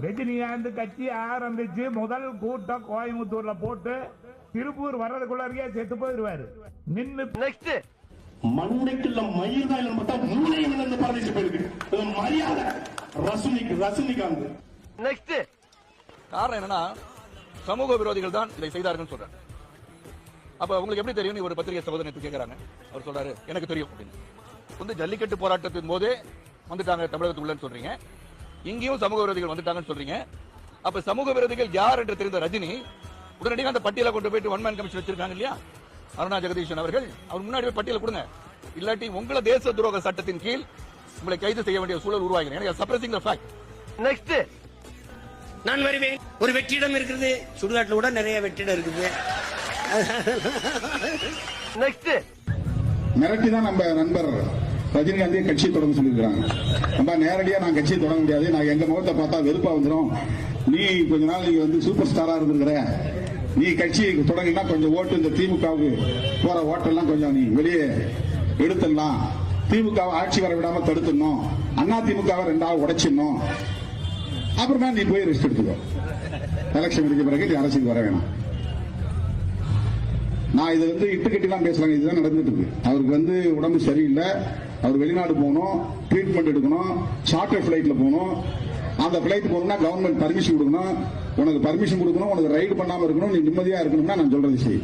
ரஜினிகாந்த் கட்சி ஆரம்பிச்சு முதல் கூட்டம் கோயம்புத்தூர்ல போட்டு திருப்பூர் வர்றதுக்குள்ளே செத்து போயிருவாரு. நின்னு நெக்ஸ்ட் மண்டைக்குள்ள மயில் தான் பார்த்தா மூளையில இருந்து பரதேசி போயிருக்கு. மரியாதை ரஜினிகாந்த். நெக்ஸ்ட் காரணம் என்னன்னா சமூக விரோதிகள் தான் இதை செய்தார்கள் சொல்றாங்க. அப்ப உங்களுக்கு எப்படி தெரியும்? ஒரு பத்திரிகை சகோதரனை கேட்கிறாங்க. அவர் சொல்றாரு எனக்கு தெரியும் அப்படின்னு. ஜல்லிக்கட்டு போராட்டத்தின் போதே வந்துட்டாங்க தமிழகத்துக்குள்ளன்னு சொல்றீங்க. இங்கேயும் சமூக விரோதிகள் வந்துட்டாங்கன்னு சொல்றீங்க. அப்ப சமூக விரோதிகள் யார் என்று தெரிந்த ரஜினி உடனடியாக அந்த பட்டியலை கொண்டு போயிட்டு ஒன் மேன் கமிஷன் வச்சிருக்காங்க இல்லையா? அருணா ஜெகதீஷன் அவர்கள் அவர் முன்னாடி பட்டியலை கொடுங்க. இல்லாட்டி உங்களை தேச துரோக சட்டத்தின் கீழ் உங்களை கைது செய்ய வேண்டிய சூழல் உருவாகிறேன். சப்ரசிங் தி ஃபேக்ட். நெக்ஸ்ட் நான் வருவேன். ஒரு வெற்றிடம் இருக்குது, சுடுகாட்டில் கூட நிறைய வெற்றிடம் இருக்குது. நெக்ஸ்ட் மிரட்டிதான் நம்ம நண்பர் ரஜினிகாந்த் கட்சி தொடங்க சொல்லியிருக்காங்க. நம்ம நேரடியா நான் கட்சியை தொடங்க முடியாது, நான் எங்க முகத்தை பார்த்தா வெறுப்பா வந்துடும், நீ கொஞ்ச நாள் நீங்க வந்து சூப்பர் ஸ்டாரா இருந்திருக்கிற, நீ கட்சி தொடங்கினா கொஞ்சம் ஓட்டு இந்த திமுகவுக்கு போற ஓட்டெல்லாம் கொஞ்சம் நீ வெளியே எடுத்துடலாம், திமுகவை ஆட்சி வர விடாம தடுத்துடணும், அண்ணா திமுகவை ரெண்டாவது உடைச்சிடணும், அப்புறமா நீ போய் ரெஸ்ட் எடுத்துக்கோ, எலெக்ஷன் முடிஞ்ச பிறகு நீ அரசுக்கு வர வேணாம். நான் இது வந்து இட்டு கட்டிலாம் பேசுறாங்க. இதுதான் நடந்துட்டு இருக்கு. அவருக்கு உடம்பு சரியில்லை, அவர் வெளிநாடு போகணும், ட்ரீட்மெண்ட் எடுக்கணும், சார்ட்டர் பிளைட்ல போகணும். அந்த பிளைட் போகணும்னா கவர்மெண்ட் பர்மிஷன் கொடுக்கணும், உனக்கு பர்மிஷன் கொடுக்கணும், உனக்கு ரைடு பண்ணாம இருக்கணும், நீ நிம்மதியா இருக்கணும்னா நான் சொல்றது சரி.